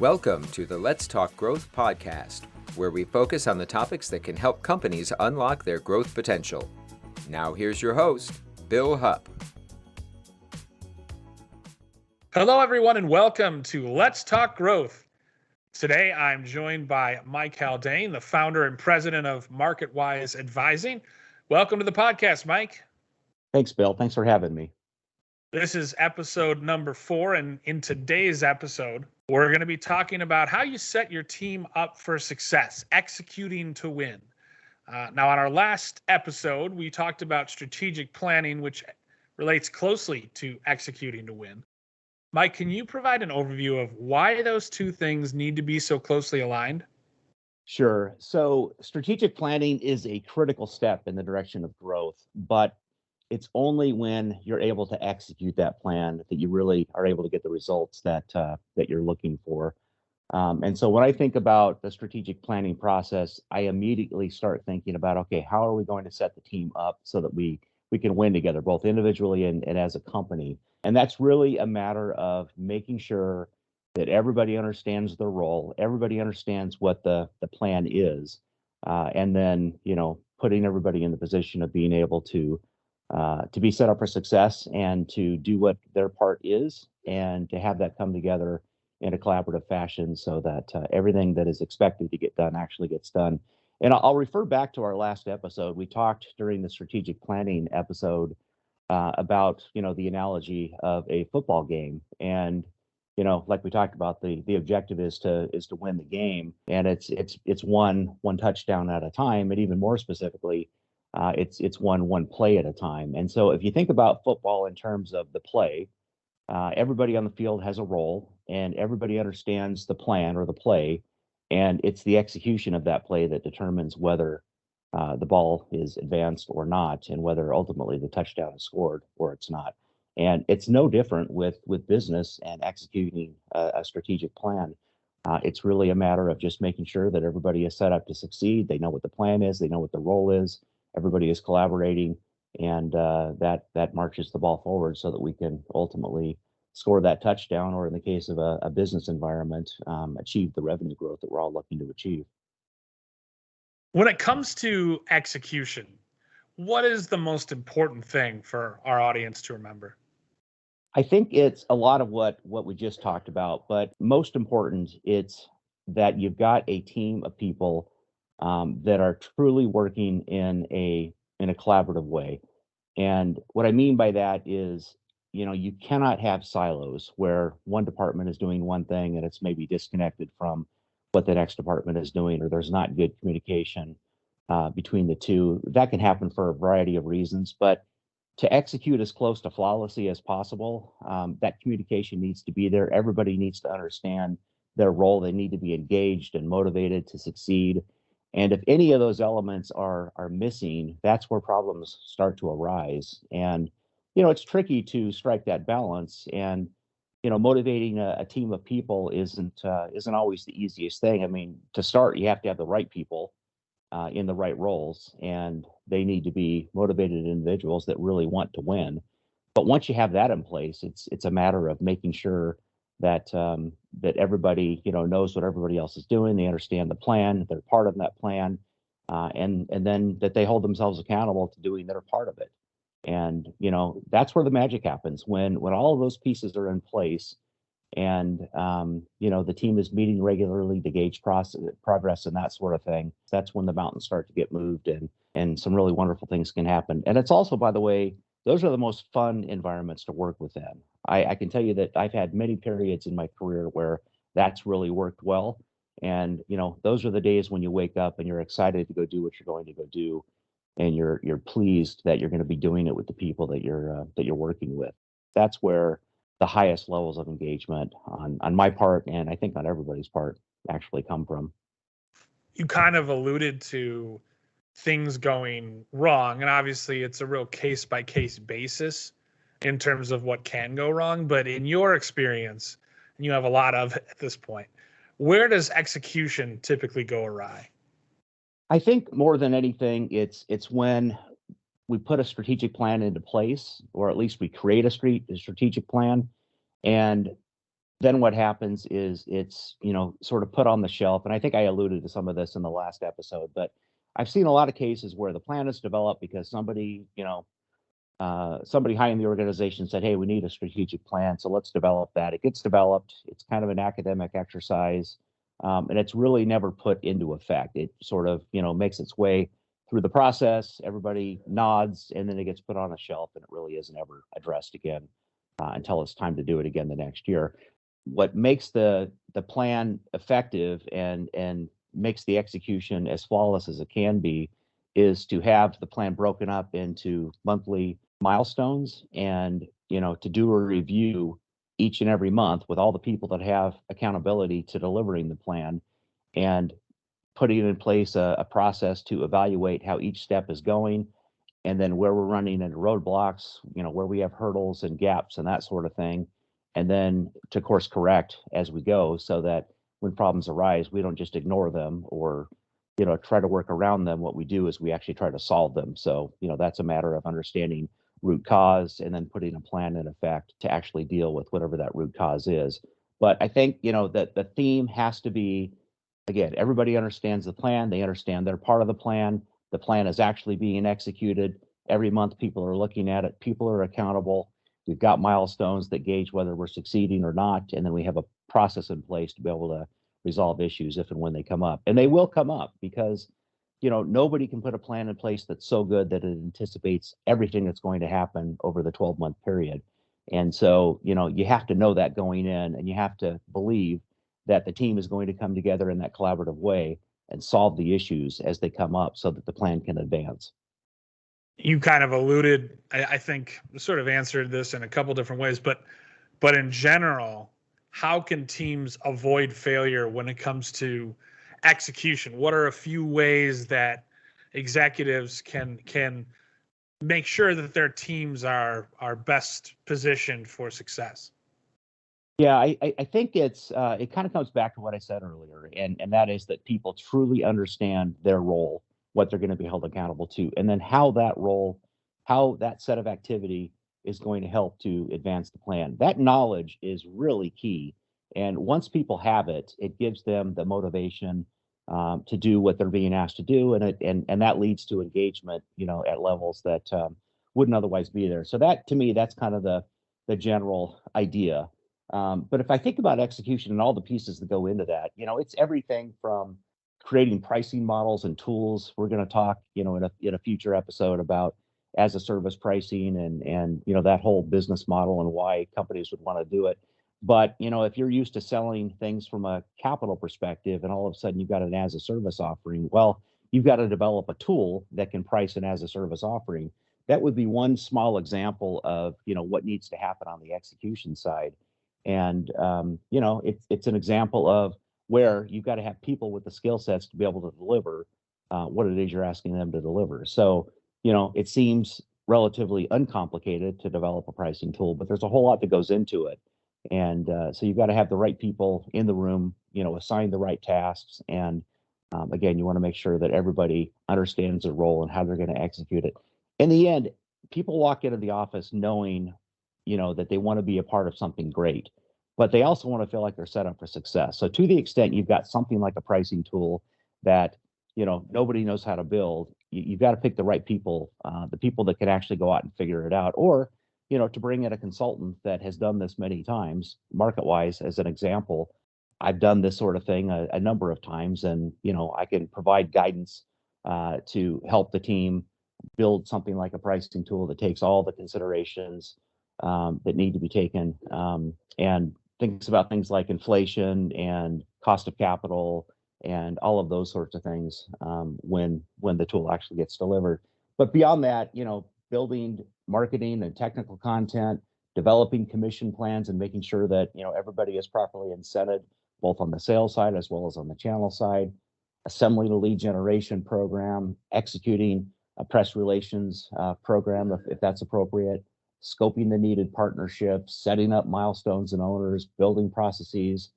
Welcome to the Let's Talk Growth podcast, where we focus on the topics that can help companies unlock their growth potential. Now here's your host, Bill Hupp. Hello, everyone, and welcome to Let's Talk Growth. Today, I'm joined by Mike Haldane, the founder and president of MarketWise Advising. Welcome to the podcast, Mike. Thanks, Bill. Thanks for having me. This is episode number 4, and in today's episode, we're going to be talking about how you set your team up for success, executing to win. Now, on our last episode, we talked about strategic planning, which relates closely to executing to win. Mike, can you provide an overview of why those two things need to be so closely aligned? Sure. So strategic planning is a critical step in the direction of growth, but it's only when you're able to execute that plan that you really are able to get the results that you're looking for. And so when I think about the strategic planning process, I immediately start thinking about, okay, how are we going to set the team up so that we can win together, both individually and as a company? And that's really a matter of making sure that everybody understands their role, everybody understands what the plan is, and then, putting everybody in the position of being able to be set up for success and to do what their part is and to have that come together in a collaborative fashion so that everything that is expected to get done actually gets done. And I'll refer back to our last episode. We talked during the strategic planning episode about, the analogy of a football game. And, like we talked about, the objective is to win the game. And it's one touchdown at a time. And even more specifically, it's one play at a time. And so if you think about football in terms of the play, everybody on the field has a role and everybody understands the plan or the play. And it's the execution of that play that determines whether the ball is advanced or not, and whether ultimately the touchdown is scored or it's not. And it's no different with business and executing a strategic plan. It's really a matter of just making sure that everybody is set up to succeed. They know what the plan is. They know what the role is. Everybody is collaborating, and that marches the ball forward so that we can ultimately score that touchdown, or in the case of a business environment, achieve the revenue growth that we're all looking to achieve. When it comes to execution, what is the most important thing for our audience to remember? I think it's a lot of what we just talked about, but most important, it's that you've got a team of people that are truly working in a collaborative way. And what I mean by that is, you cannot have silos where one department is doing one thing and it's maybe disconnected from what the next department is doing, or there's not good communication between the two. That can happen for a variety of reasons, but to execute as close to flawlessly as possible, that communication needs to be there. Everybody needs to understand their role. They need to be engaged and motivated to succeed. And if any of those elements are missing, that's where problems start to arise. And it's tricky to strike that balance. And motivating a team of people isn't always the easiest thing. I mean, to start, you have to have the right people in the right roles, and they need to be motivated individuals that really want to win. But once you have that in place, it's a matter of making sure that that everybody knows what everybody else is doing. They understand the plan. They're part of that plan, and then that they hold themselves accountable to doing their part of it. And that's where the magic happens when all of those pieces are in place, and the team is meeting regularly to gauge progress and that sort of thing. That's when the mountains start to get moved, and some really wonderful things can happen. And it's also, by the way, those are the most fun environments to work within. I can tell you that I've had many periods in my career where that's really worked well. And those are the days when you wake up and you're excited to go do what you're going to go do, and you're pleased that you're going to be doing it with the people that you're working with. That's where the highest levels of engagement on my part, and I think on everybody's part, actually come from. You kind of alluded to things going wrong, and obviously it's a real case by case basis in terms of what can go wrong. But in your experience, and you have a lot of it at this point, where does execution typically go awry? I think more than anything, it's when we put a strategic plan into place, or at least we create a strategic plan, and then what happens is it's, sort of put on the shelf. And I think I alluded to some of this in the last episode, but I've seen a lot of cases where the plan is developed because somebody high in the organization said, "Hey, we need a strategic plan, so let's develop that." It gets developed. It's kind of an academic exercise, and it's really never put into effect. It sort of, makes its way through the process. Everybody nods, and then it gets put on a shelf, and it really isn't ever addressed again until it's time to do it again the next year. What makes the plan effective and makes the execution as flawless as it can be is to have the plan broken up into monthly milestones and to do a review each and every month with all the people that have accountability to delivering the plan and putting in place a process to evaluate how each step is going and then where we're running into roadblocks, where we have hurdles and gaps and that sort of thing, and then to course correct as we go so that when problems arise we don't just ignore them or try to work around them. What we do is we actually try to solve them. So that's a matter of understanding root cause and then putting a plan in effect to actually deal with whatever that root cause is. But I think that the theme has to be, again, everybody understands the plan, they understand they're part of the plan is actually being executed every month. People are looking at it, people are accountable. We've got milestones that gauge whether we're succeeding or not, and then we have a process in place to be able to resolve issues if and when they come up. And they will come up because nobody can put a plan in place that's so good that it anticipates everything that's going to happen over the 12-month period. And so you have to know that going in, and you have to believe that the team is going to come together in that collaborative way and solve the issues as they come up so that the plan can advance. You kind of alluded, I think, sort of answered this in a couple different ways, but in general, how can teams avoid failure when it comes to execution? What are a few ways that executives can make sure that their teams are best positioned for success? Yeah, I think it kind of comes back to what I said earlier, and that is that people truly understand their role, what they're going to be held accountable to, and then how that set of activity is going to help to advance the plan. That knowledge is really key. And once people have it, it gives them the motivation to do what they're being asked to do. And that leads to engagement, at levels that wouldn't otherwise be there. So that, to me, that's kind of the general idea. But if I think about execution and all the pieces that go into that, it's everything from creating pricing models and tools. We're going to talk, in a future episode about as a service pricing and that whole business model and why companies would want to do it. But if you're used to selling things from a capital perspective and all of a sudden you've got an as a service offering, well, you've got to develop a tool that can price an as a service offering. That would be one small example of what needs to happen on the execution side. And it's an example of where you've got to have people with the skill sets to be able to deliver what it is you're asking them to deliver. So it seems relatively uncomplicated to develop a pricing tool, but there's a whole lot that goes into it. And so you've got to have the right people in the room, assign the right tasks. And again, you want to make sure that everybody understands their role and how they're going to execute it. In the end, people walk into the office knowing, that they want to be a part of something great, but they also want to feel like they're set up for success. So to the extent you've got something like a pricing tool that, nobody knows how to build, you've got to pick the right people, the people that can actually go out and figure it out, or to bring in a consultant that has done this many times, market-wise, as an example. I've done this sort of thing a number of times, and I can provide guidance to help the team build something like a pricing tool that takes all the considerations that need to be taken and thinks about things like inflation and cost of capital and all of those sorts of things when the tool actually gets delivered. But beyond that, building marketing and technical content, developing commission plans, and making sure that everybody is properly incented, both on the sales side as well as on the channel side, assembling a lead generation program, executing a press relations program if that's appropriate, scoping the needed partnerships, setting up milestones and owners, building processes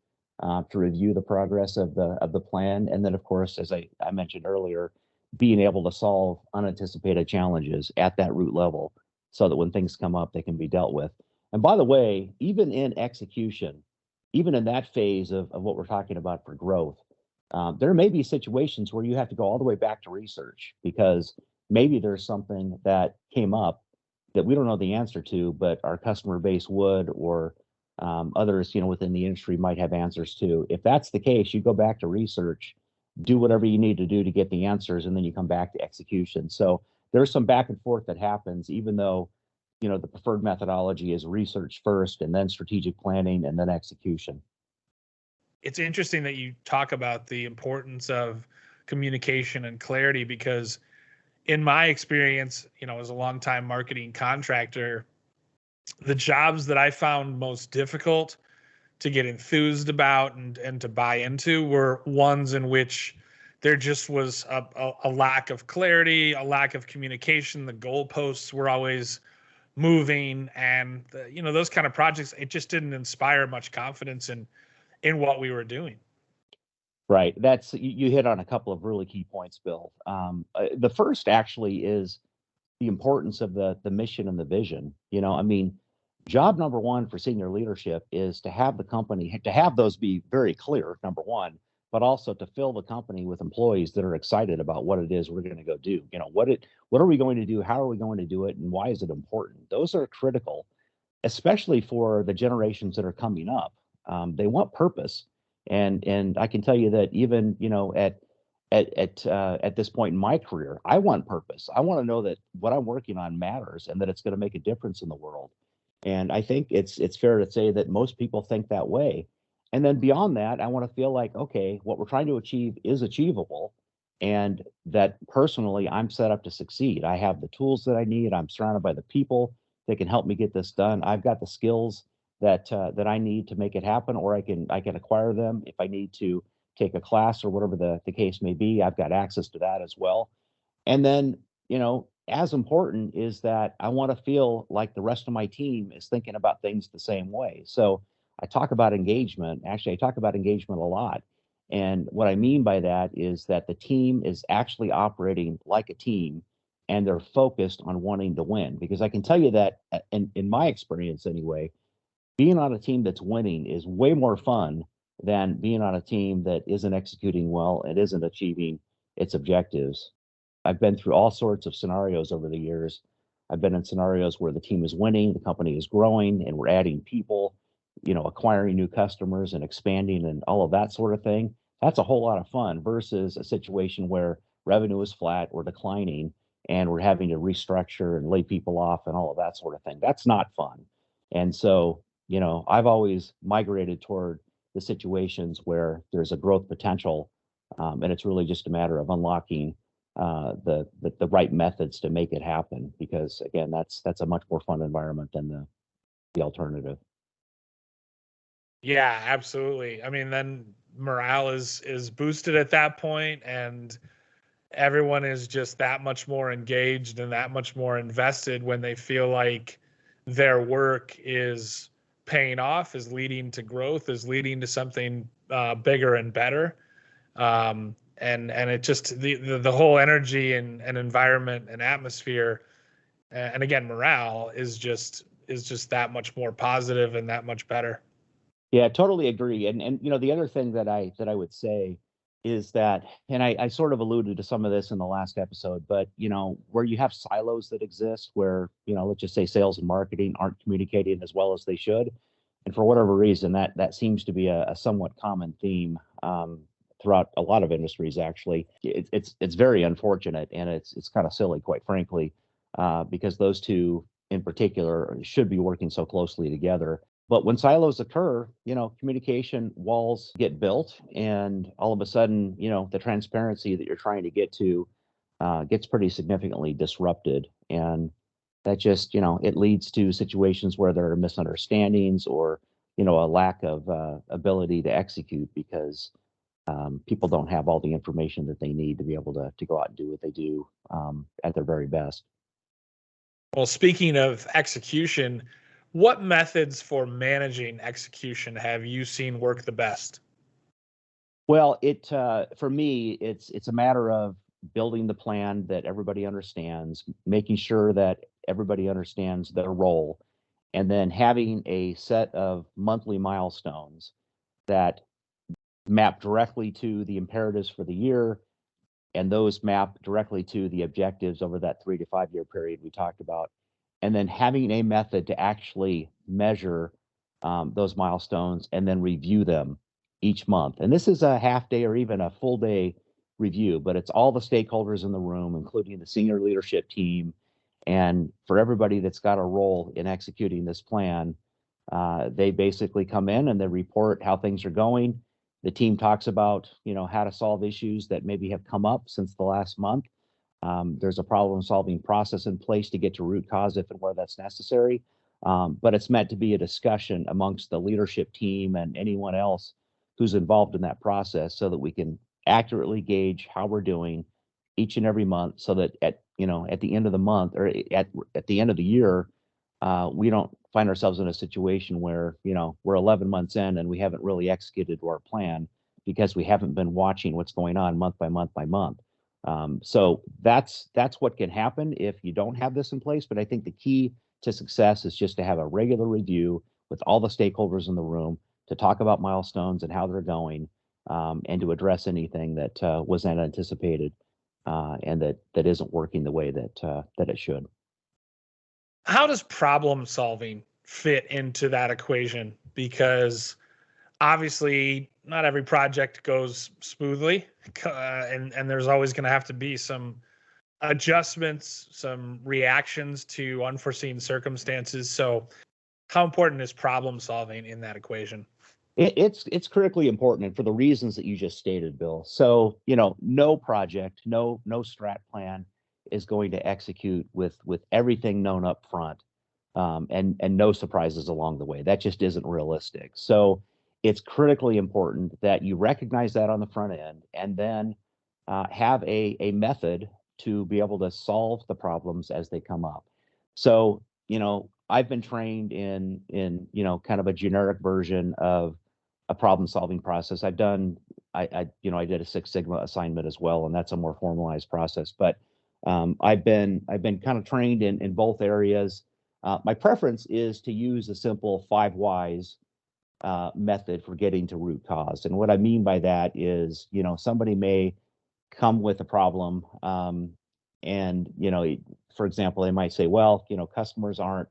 to review the progress of the plan, and then of course, as I mentioned earlier, being able to solve unanticipated challenges at that root level so that when things come up, they can be dealt with. And by the way, even in execution, even in that phase of what we're talking about for growth, there may be situations where you have to go all the way back to research because maybe there's something that came up that we don't know the answer to, but our customer base would, or others, within the industry might have answers to. If that's the case, you go back to research, do whatever you need to do to get the answers, and then you come back to execution. So there's some back and forth that happens, even though, the preferred methodology is research first and then strategic planning and then execution. It's interesting that you talk about the importance of communication and clarity because in my experience, as a longtime marketing contractor, the jobs that I found most difficult to get enthused about and to buy into were ones in which there just was a lack of clarity, a lack of communication. The goalposts were always moving, and those kind of projects, it just didn't inspire much confidence in what we were doing. Right. That's you hit on a couple of really key points, Bill. The first actually is the importance of the mission and the vision. Job number one for senior leadership is to have the company, to have those be very clear, number one, but also to fill the company with employees that are excited about what it is we're going to go do. What are we going to do? How are we going to do it? And why is it important? Those are critical, especially for the generations that are coming up. They want purpose. And I can tell you that even, at this point in my career, I want purpose. I want to know that what I'm working on matters and that it's going to make a difference in the world. And I think it's fair to say that most people think that way. And then beyond that, I want to feel like, okay, what we're trying to achieve is achievable, and that personally I'm set up to succeed. I have the tools that I need. I'm surrounded by the people that can help me get this done. I've got the skills that I need to make it happen, or I can acquire them if I need to take a class or whatever the case may be. I've got access to that as well. And then, as important is that I want to feel like the rest of my team is thinking about things the same way. So I talk about engagement. Actually, I talk about engagement a lot. And what I mean by that is that the team is actually operating like a team and they're focused on wanting to win. Because I can tell you that in my experience anyway, being on a team that's winning is way more fun than being on a team that isn't executing well and isn't achieving its objectives. I've been through all sorts of scenarios over the years. I've been in scenarios where the team is winning, the company is growing, and we're adding people, acquiring new customers and expanding and all of that sort of thing. That's a whole lot of fun versus a situation where revenue is flat or declining and we're having to restructure and lay people off and all of that sort of thing. That's not fun. And so, I've always migrated toward the situations where there's a growth potential, and it's really just a matter of unlocking the right methods to make it happen. Because again, that's a much more fun environment than the alternative. Yeah, absolutely. I mean, then morale is boosted at that point, and everyone is just that much more engaged and that much more invested when they feel like their work is paying off, is leading to growth, is leading to something bigger and better. And it just the whole energy and environment and atmosphere, and again morale is just that much more positive and that much better. Yeah, totally agree. And the other thing that I would say is that, and I sort of alluded to some of this in the last episode, but where you have silos that exist where, let's just say sales and marketing aren't communicating as well as they should. And for whatever reason, that seems to be a somewhat common theme throughout a lot of industries. Actually, it's very unfortunate, and it's kind of silly, quite frankly, because those two in particular should be working so closely together. But when silos occur, communication walls get built, and all of a sudden, the transparency that you're trying to get to gets pretty significantly disrupted, and that just, it leads to situations where there are misunderstandings or, a lack of ability to execute because people don't have all the information that they need to be able to go out and do what they do at their very best. Well, speaking of execution, what methods for managing execution have you seen work the best? Well, for me, it's a matter of building the plan that everybody understands, making sure that everybody understands their role, and then having a set of monthly milestones that map directly to the imperatives for the year, and those map directly to the objectives over that 3 to 5 year period we talked about. And then having a method to actually measure those milestones and then review them each month. And this is a half day or even a full day review, but it's all the stakeholders in the room, including the senior leadership team. And for everybody that's got a role in executing this plan, they basically come in and they report how things are going. The team talks about, how to solve issues that maybe have come up since the last month. There's a problem-solving process in place to get to root cause if and where that's necessary. But it's meant to be a discussion amongst the leadership team and anyone else who's involved in that process, so that we can accurately gauge how we're doing each and every month, so that at the end of the month, or at the end of the year, we don't find ourselves in a situation where we're 11 months in and we haven't really executed our plan because we haven't been watching what's going on month by month by month. So that's what can happen if you don't have this in place. But I think the key to success is just to have a regular review with all the stakeholders in the room, to talk about milestones and how they're going, and to address anything that was not anticipated and that isn't working the way that it should. How does problem solving fit into that equation? Because obviously not every project goes smoothly, and there's always going to have to be some adjustments, some reactions to unforeseen circumstances. So how important is problem solving in that equation? It's critically important, and for the reasons that you just stated, Bill. So, no project, no strat plan is going to execute with everything known up front, and no surprises along the way. That just isn't realistic. So it's critically important that you recognize that on the front end, and then have a method to be able to solve the problems as they come up. So, I've been trained in kind of a generic version of a problem-solving process. I did a Six Sigma assignment as well, and that's a more formalized process. But I've been kind of trained in both areas. My preference is to use a simple 5 whys method for getting to root cause. And what I mean by that is, somebody may come with a problem, and for example, they might say, well, customers aren't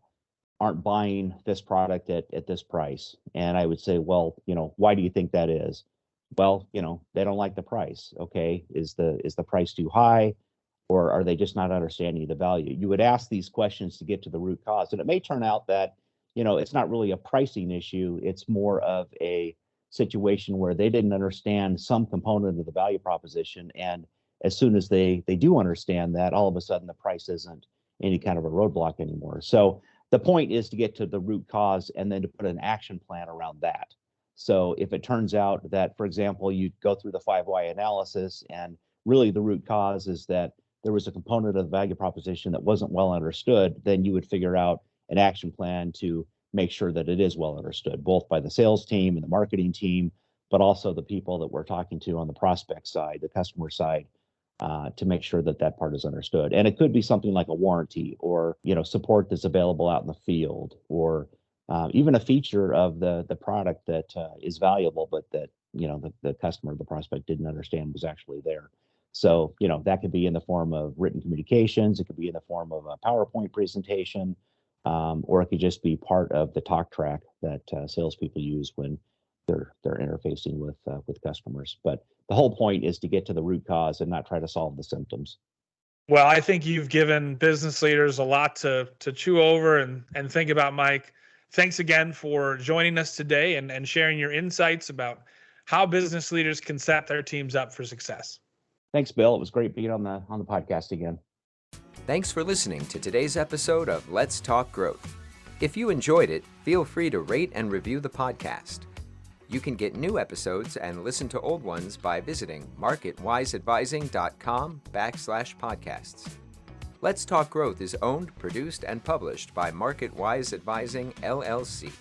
buying this product at this price. And I would say, well, why do you think that is? Well, they don't like the price. Okay, is the price too high, or are they just not understanding the value? You would ask these questions to get to the root cause, and it may turn out that it's not really a pricing issue. It's more of a situation where they didn't understand some component of the value proposition, and as soon as they do understand that, all of a sudden the price isn't any kind of a roadblock anymore. So the point is to get to the root cause and then to put an action plan around that. So if it turns out that, for example, you go through the 5 why analysis, and really the root cause is that there was a component of the value proposition that wasn't well understood, then you would figure out an action plan to make sure that it is well understood, both by the sales team and the marketing team, but also the people that we're talking to on the prospect side, the customer side, to make sure that part is understood. And it could be something like a warranty, or support that's available out in the field, or even a feature of the product that is valuable, but that the customer, the prospect, didn't understand was actually there. So that could be in the form of written communications, it could be in the form of a PowerPoint presentation, or it could just be part of the talk track that salespeople use when they're interfacing with customers. But the whole point is to get to the root cause and not try to solve the symptoms. Well, I think you've given business leaders a lot to chew over and think about, Mike. Thanks again for joining us today and sharing your insights about how business leaders can set their teams up for success. Thanks, Bill. It was great being on the podcast again. Thanks for listening to today's episode of Let's Talk Growth. If you enjoyed it, feel free to rate and review the podcast. You can get new episodes and listen to old ones by visiting marketwiseadvising.com/podcasts. Let's Talk Growth is owned, produced, and published by MarketWise Advising, LLC.